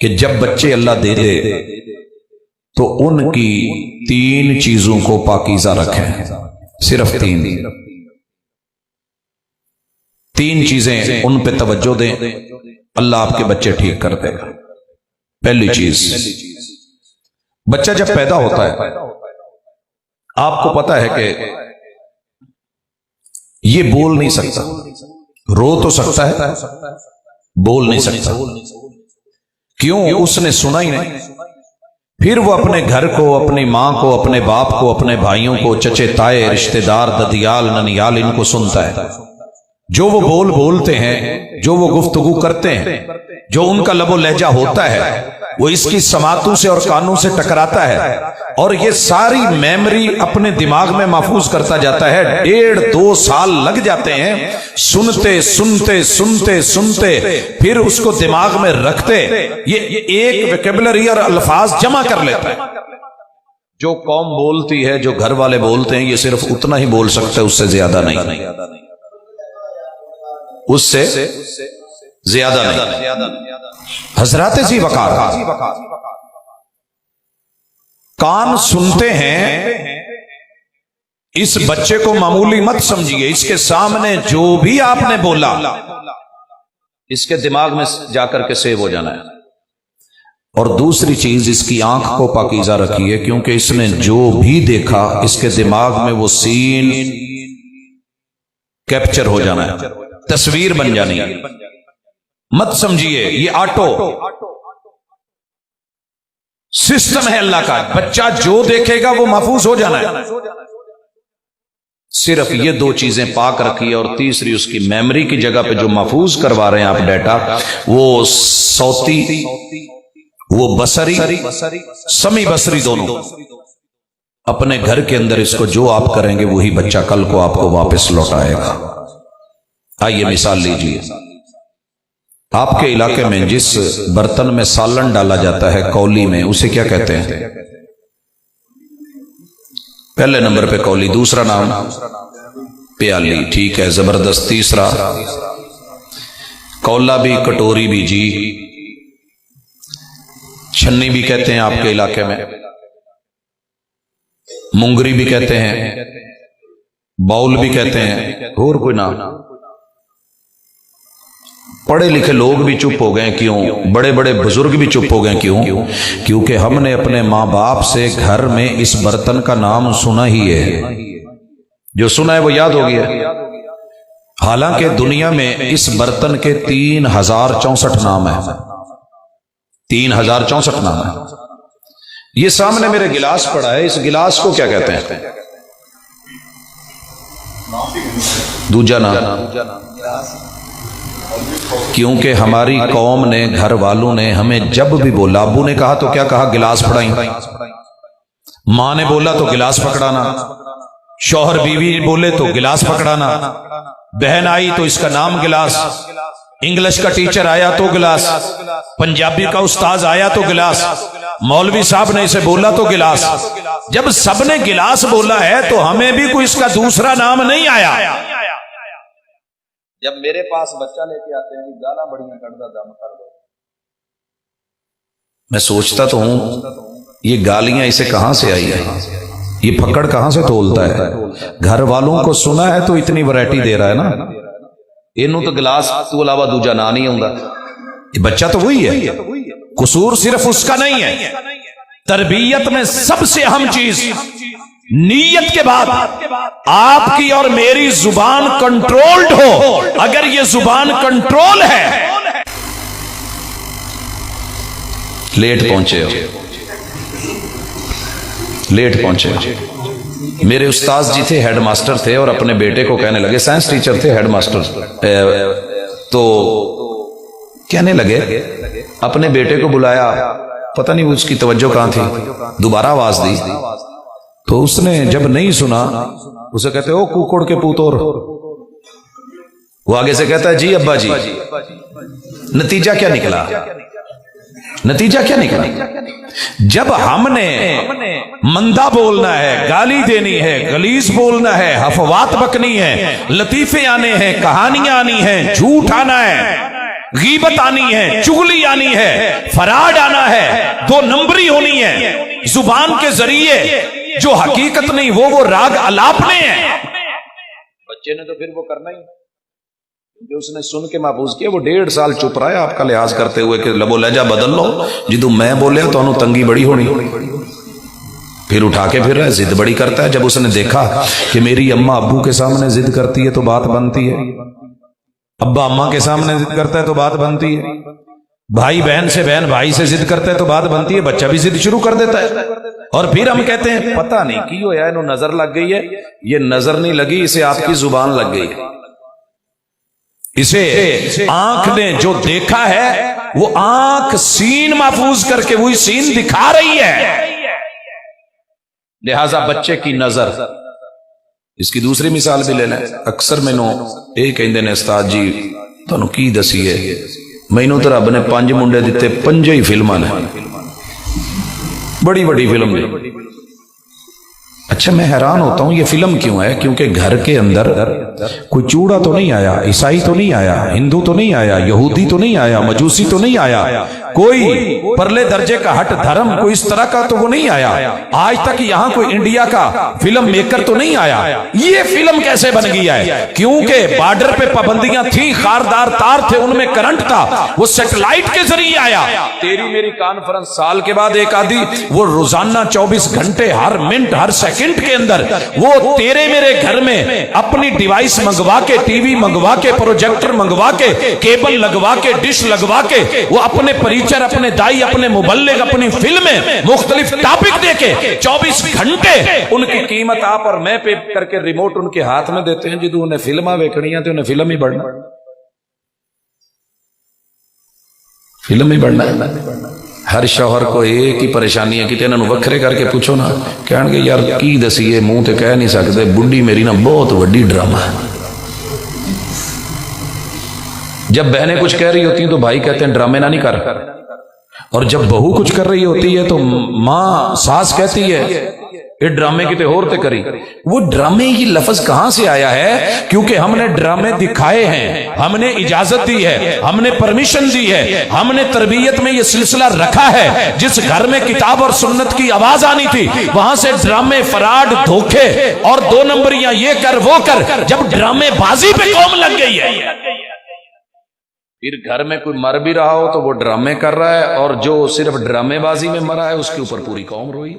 कि जब बच्चे अल्लाह दे दे तो उनकी 3 चीजों को पाकीज़ा रखें। सिर्फ 3 चीजें उन पे तवज्जो दें, अल्लाह आपके बच्चे ठीक कर देगा। पहली चीज, बच्चा जब पैदा होता है आपको पता है कि ये बोल नहीं सकता, रो तो सकता है, बोल नहीं सकता। क्यों? उसने सुना ही नहीं। फिर वो अपने घर को, अपनी मां को, अपने बाप को, अपने भाइयों को, चचे ताए, रिश्तेदार, ददियाल, ननियाल, इनको सुनता है। जो वो बोलते हैं, जो वो गुफ्तगू करते हैं, जो उनका लबो लहजा होता है, वो इसकी समातों से और कानों से टकराता है और ये सारी मेमोरी अपने दिमाग में महफूज करता जाता है। 1.5-2 साल लग जाते हैं सुनते सुनते सुनते सुनते, फिर उसको दिमाग में रखते, ये एक वोकैबुलरी और अल्फाज जमा कर लेता है। जो कौम बोलती है, जो घर वाले बोलते हैं, ये सिर्फ उतना ही बोल सकते हैं, उससे ज्यादा नहीं, उससे ज्यादा नहीं। हजरत सी वकार कान सुनते हैं। इस बच्चे को मामूली मत समझिए, इसके सामने जो भी आपने बोला इसके दिमाग में जाकर के सेव हो जाना है। और दूसरी चीज, इसकी आंख को पाकीज़ा रखिए, क्योंकि इसने जो भी देखा इसके दिमाग में वो सीन कैप्चर हो जाना है, तस्वीर बन जानी है। मत समझिए ये ऑटो सिस्टम है अल्लाह का। बच्चा जो देखेगा वो महफूज हो जाना है। सिर्फ ये 2 चीजें पाक रखिए। और तीसरी, उसकी मेमोरी की जगह पे जो महफूज करवा रहे हैं आप डाटा, वो सौती, वो बसरी, समी बसरी, दोनों अपने घर के अंदर इसको जो आप करेंगे वही बच्चा कल को आपको वापस लौटाएगा। आइए मिसाल लीजिए, आपके इलाके में जिस बर्तन में सालन डाला जाता है कौली में, उसे क्या कहते हैं? पहले नंबर पे कौली, दूसरा नाम प्याली। ठीक है, जबरदस्त। तीसरा कौला भी, कटोरी भी जी, छन्नी भी कहते हैं आपके इलाके में, मुंगरी भी कहते हैं, बाउल भी कहते हैं, और कोई नाम? पढ़े लिखे लोग भी चुप हो गए। क्यों? बड़े बड़े बुजुर्ग भी चुप हो गए। क्यों? क्योंकि हमने अपने माँ बाप से घर में इस बर्तन का नाम सुना ही है, जो सुना है वो याद हो गया। हालांकि दुनिया में इस बर्तन के 3064 नाम है, 3064 नाम है। ये सामने मेरे गिलास पड़ा है, इस गिलास को क्या कहते हैं? दूजा नाम, क्योंकि हमारी कौम ने, घर वालों ने हमें जब भी बोला, अब्बू ने कहा तो क्या कहा? गिलास पकड़ाई। माँ ने बोला तो गिलास पकड़ाना, शौहर बीवी बोले तो गिलास पकड़ाना, बहन आई तो इसका नाम गिलास, इंग्लिश का टीचर आया तो गिलास, पंजाबी का उस्ताद आया तो गिलास, मौलवी साहब ने इसे बोला तो गिलास। जब सबने गिलास बोला है तो हमें भी कोई इसका दूसरा नाम नहीं आया। जब मेरे पास बच्चा लेके आते हैं, गाला बढ़िया कर दम कर दो, मैं सोचता तो हूं ये गालियां इसे कहां से आई है, ये फक्कड़ कहां से तोलता है। घर वालों को सुना है तो इतनी वैरायटी दे रहा है ना, इनू तो गिलास तो अलावा दूजा ना नहीं आउंदा। ये बच्चा तो वही है, कसूर सिर्फ उसका नहीं है। तरबियत में सबसे अहम चीज नीयत के बाद आपकी और मेरी जुबान कंट्रोल्ड हो। अगर ये जुबान कंट्रोल है, लेट पहुंचे हो, लेट पहुंचे हो। मेरे उस्ताद जी थे, हेडमास्टर थे, और अपने बेटे को कहने लगे, साइंस टीचर थे, हेडमास्टर, तो कहने लगे, अपने बेटे को बुलाया, पता नहीं उसकी तवज्जो कहां थी, दोबारा आवाज दी तो उसने जब नहीं सुना, उसे कहते ओ कुकुड़ के पुतोर। वो आगे से कहता है जी अब्बा जी। नतीजा क्या निकला? नतीजा क्या निकला? जब हमने मंदा बोलना है, गाली देनी है, गलीज बोलना है, हफवात बकनी है, लतीफे आने हैं, कहानियां आनी हैं, झूठ आना है, गीबत आनी है, चुगली आनी है, फराड आना है, दो नंबरी होनी है, जुबान के जरिए जो हकीकत नहीं वो राग अलापने हैं। बच्चे ने तो फिर वो करना ही, जो उसने सुन के महफूज किया, वो 1.5 साल चुप रहा है आपका लिहाज करते हुए कि लबो लहजा बदल लो, जिदू मैं बोले तो तंगी बड़ी होनी। फिर उठा के फिर रहा है, जिद बड़ी करता है। जब उसने देखा कि मेरी अम्मा अब्बू के सामने जिद करती है तो बात बनती है, अब्बा अम्मा के सामने जिद करता है तो बात बनती है, भाई बहन से बहन भाई से जिद करता है तो बात बनती है, बच्चा भी जिद शुरू कर देता है। और फिर हम कहते हैं पता नहीं की हो यार, इन्हों नजर लग गई है। ये नजर नहीं लगी, इसे आपकी जुबान लग गई है। इसे आंख ने जो देखा है वो आंख सीन महफूज करके वही सीन दिखा रही है। लिहाजा बच्चे की नजर। इसकी दूसरी मिसाल भी ले लें। अक्सर मैनू ये कहते ने उस्ताद जी तुहानू की दसीए, मैनू तो रब ने 5 मुंडे दिते, 5 ही फिल्मां ने, बड़ी बड़ी फिल्म ने। अच्छा मैं हैरान होता हूं ये फिल्म क्यों है? क्योंकि घर के अंदर कोई चूड़ा तो नहीं आया, ईसाई तो नहीं आया, हिंदू तो नहीं आया, यहूदी तो नहीं आया, मजूसी तो नहीं आया, कोई परले दर्जे का हट धर्म कोई इस तरह का तो वो नहीं आया। आज तक यहां कोई इंडिया का फिल्म मेकर तो नहीं आया। ये फिल्म कैसे बन गई है? क्योंकि बॉर्डर पे पाबंदियां थी, खारदार तार थे, उनमें करंट था, वो सैटेलाइट के जरिए आया। तेरी मेरी कॉन्फ्रेंस साल के बाद एक आधी, वो रोजाना 24 घंटे हर मिनट हर सेकंड के अंदर वो तेरे मेरे घर में अपनी डिवाइस मंगवा के, टीवी मंगवा के, प्रोजेक्टर मंगवा के, केबल लगवा के, डिश लगवा के, वो अपने परिचर, अपने दाई, अपने मुबल्लिग, अपनी फिल्में मुख्तलिफ टॉपिक देके 24 घंटे उनकी कीमत आप और मैं पे करके रिमोट उनके हाथ में देते हैं। जो उन्हें फिल्मा वेखनियां तो उन्हें फिल्म ही बढ़ना, फिल्म ही बढ़ना है। हर शौहर को एक ही परेशानी है कि इन्होंने वखरे करके पूछो ना, कहणगे यार की दसीए, मुंह ते कह नहीं सकते, बुढ़ी मेरी ना बहुत वड्डी ड्रामा है। जब बहनें कुछ कह रही होती हैं तो भाई कहते हैं ड्रामे ना नहीं कर, और जब बहू कुछ कर रही होती है तो माँ सास कहती है ये ड्रामे की होर ते करी। वो ड्रामे की लफ्ज कहां से आया है? क्योंकि हमने ड्रामे दिखाए हैं, हमने इजाजत दी है, हमने परमिशन दी है, हमने तरबियत में ये सिलसिला रखा है। जिस घर में किताब और सुन्नत की आवाज आनी थी वहां से ड्रामे, फराड, धोखे और 2 नंबरियां ये कर वो कर, जब ड्रामे बाजी पे कौम लग गई है। फिर घर में कोई मर भी रहा हो तो वो ड्रामे कर रहा है, और जो सिर्फ ड्रामेबाजी में मरा है उसके ऊपर पूरी कौम रोई।